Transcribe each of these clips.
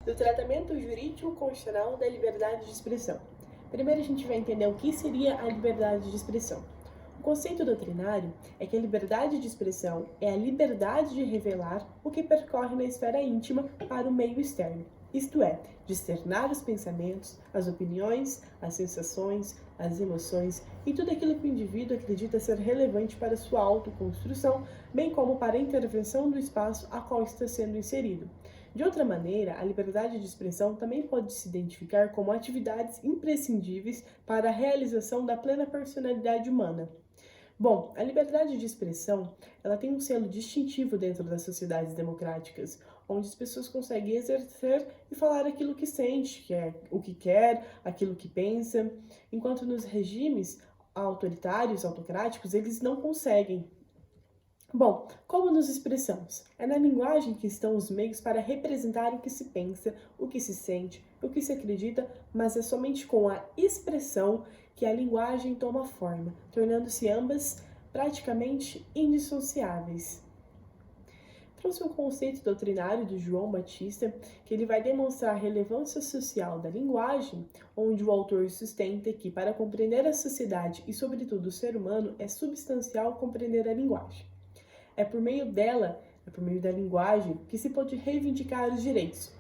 do tratamento jurídico constitucional da liberdade de expressão. Primeiro a gente vai entender o que seria a liberdade de expressão. O conceito doutrinário é que a liberdade de expressão é a liberdade de revelar o que percorre na esfera íntima para o meio externo, isto é, de externar os pensamentos, as opiniões, as sensações, as emoções e tudo aquilo que o indivíduo acredita ser relevante para sua autoconstrução, bem como para a intervenção do espaço a qual está sendo inserido. De outra maneira, a liberdade de expressão também pode se identificar como atividades imprescindíveis para a realização da plena personalidade humana. Bom, a liberdade de expressão, ela tem um selo distintivo dentro das sociedades democráticas, onde as pessoas conseguem exercer e falar aquilo que sente, que é o que quer, aquilo que pensa, enquanto nos regimes autoritários, autocráticos, eles não conseguem. Bom, como nos expressamos? É na linguagem que estão os meios para representar o que se pensa, o que se sente, o que se acredita, mas é somente com a expressão que a linguagem toma forma, tornando-se ambas praticamente indissociáveis. Trouxe um conceito doutrinário de João Batista, que ele vai demonstrar a relevância social da linguagem, onde o autor sustenta que, para compreender a sociedade e, sobretudo, o ser humano, é substancial compreender a linguagem. É por meio dela, é por meio da linguagem, que se pode reivindicar os direitos.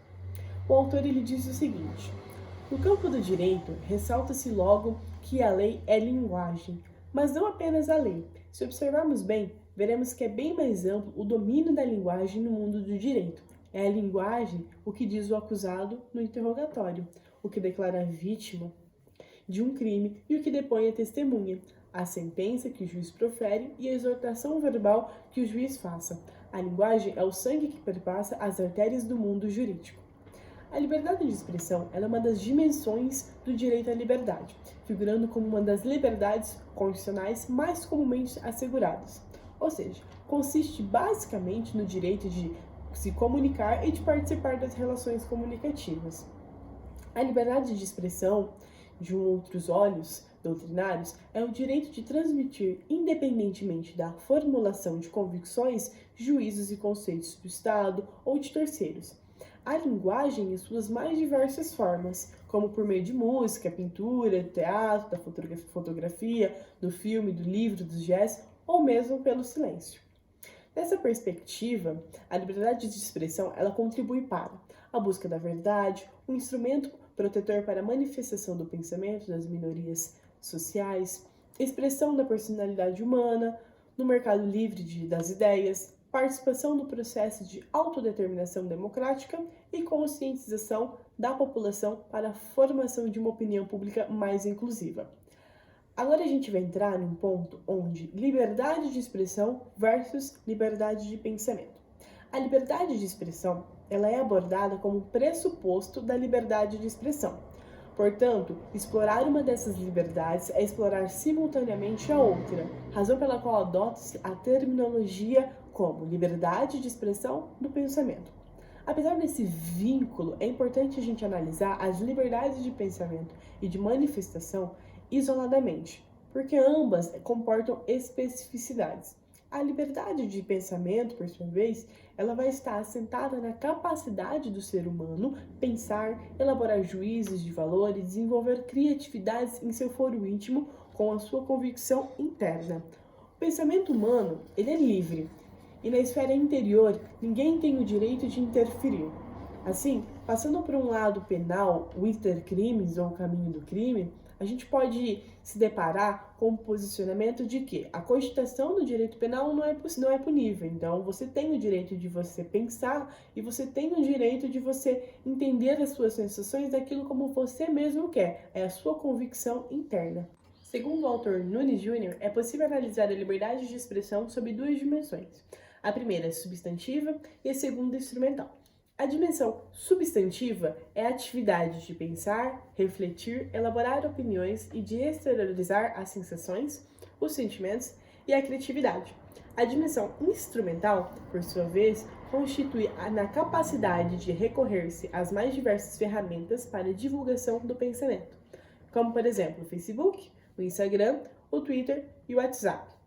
O autor ele diz o seguinte: no campo do direito, ressalta-se logo que a lei é linguagem, mas não apenas a lei. Se observarmos bem, veremos que é bem mais amplo o domínio da linguagem no mundo do direito. É a linguagem o que diz o acusado no interrogatório, o que declara a vítima de um crime e o que depõe a testemunha, a sentença que o juiz profere e a exortação verbal que o juiz faça. A linguagem é o sangue que perpassa as artérias do mundo jurídico. A liberdade de expressão é uma das dimensões do direito à liberdade, figurando como uma das liberdades constitucionais mais comumente asseguradas. Ou seja, consiste basicamente no direito de se comunicar e de participar das relações comunicativas. A liberdade de expressão, de outros olhos doutrinários, é o direito de transmitir, independentemente da formulação de convicções, juízos e conceitos do Estado ou de terceiros. A linguagem em suas mais diversas formas, como por meio de música, pintura, teatro, da fotografia, do filme, do livro, dos gestos, ou mesmo pelo silêncio. Nessa perspectiva, a liberdade de expressão ela contribui para a busca da verdade, um instrumento protetor para a manifestação do pensamento das minorias sociais, expressão da personalidade humana, no mercado livre das ideias, participação no processo de autodeterminação democrática e conscientização da população para a formação de uma opinião pública mais inclusiva. Agora a gente vai entrar num ponto onde liberdade de expressão versus liberdade de pensamento. A liberdade de expressão ela é abordada como pressuposto da liberdade de expressão. Portanto, explorar uma dessas liberdades é explorar simultaneamente a outra, razão pela qual adota-se a terminologia como liberdade de expressão do pensamento. Apesar desse vínculo, é importante a gente analisar as liberdades de pensamento e de manifestação isoladamente, porque ambas comportam especificidades. A liberdade de pensamento, por sua vez, ela vai estar assentada na capacidade do ser humano pensar, elaborar juízos de valor e desenvolver criatividades em seu foro íntimo com a sua convicção interna. O pensamento humano, ele é livre, e na esfera interior, ninguém tem o direito de interferir. Assim, passando por um lado penal, o intercrimes ou o caminho do crime, a gente pode se deparar com o posicionamento de que a cogitação do direito penal não é punível. Então, você tem o direito de você pensar e você tem o direito de você entender as suas sensações daquilo como você mesmo quer. É a sua convicção interna. Segundo o autor Nunes Júnior, é possível analisar a liberdade de expressão sob duas dimensões. A primeira é substantiva e a segunda instrumental. A dimensão substantiva é a atividade de pensar, refletir, elaborar opiniões e de exteriorizar as sensações, os sentimentos e a criatividade. A dimensão instrumental, por sua vez, constitui na capacidade de recorrer-se às mais diversas ferramentas para a divulgação do pensamento, como, por exemplo, o Facebook, o Instagram, o Twitter e o WhatsApp.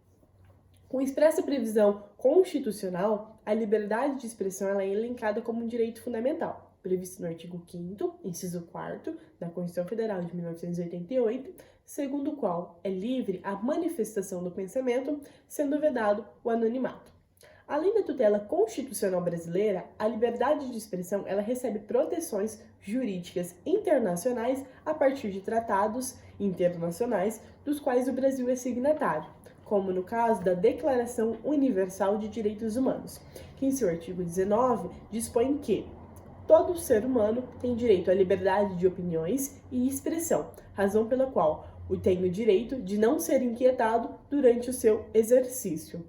Com expressa previsão constitucional, a liberdade de expressão ela é elencada como um direito fundamental. previsto no artigo 5º, inciso 4º, da Constituição Federal de 1988, segundo o qual é livre a manifestação do pensamento, sendo vedado o anonimato. Além da tutela constitucional brasileira, a liberdade de expressão ela recebe proteções jurídicas internacionais a partir de tratados internacionais dos quais o Brasil é signatário, como no caso da Declaração Universal de Direitos Humanos, que em seu artigo 19 dispõe que todo ser humano tem direito à liberdade de opiniões e expressão, razão pela qual tem o direito de não ser inquietado durante o seu exercício.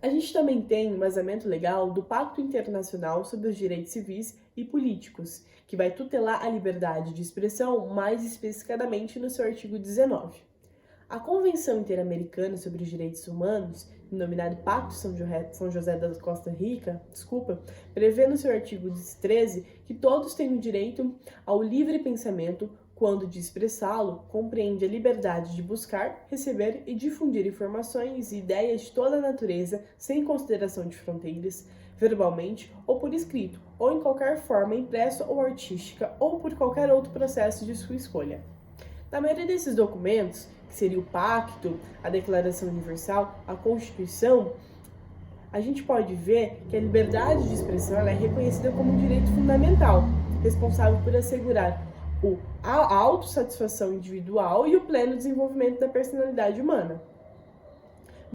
A gente também tem um embasamento legal do Pacto Internacional sobre os Direitos Civis e Políticos, que vai tutelar a liberdade de expressão mais especificadamente no seu artigo 19. A Convenção Interamericana sobre os Direitos Humanos, denominada Pacto São José da Costa Rica, prevê no seu artigo 13 que todos têm o direito ao livre pensamento quando de expressá-lo, compreende a liberdade de buscar, receber e difundir informações e ideias de toda a natureza, sem consideração de fronteiras, verbalmente ou por escrito, ou em qualquer forma impressa ou artística, ou por qualquer outro processo de sua escolha. Na maioria desses documentos, que seria o Pacto, a Declaração Universal, a Constituição, a gente pode ver que a liberdade de expressão ela é reconhecida como um direito fundamental, responsável por assegurar a autossatisfação individual e o pleno desenvolvimento da personalidade humana.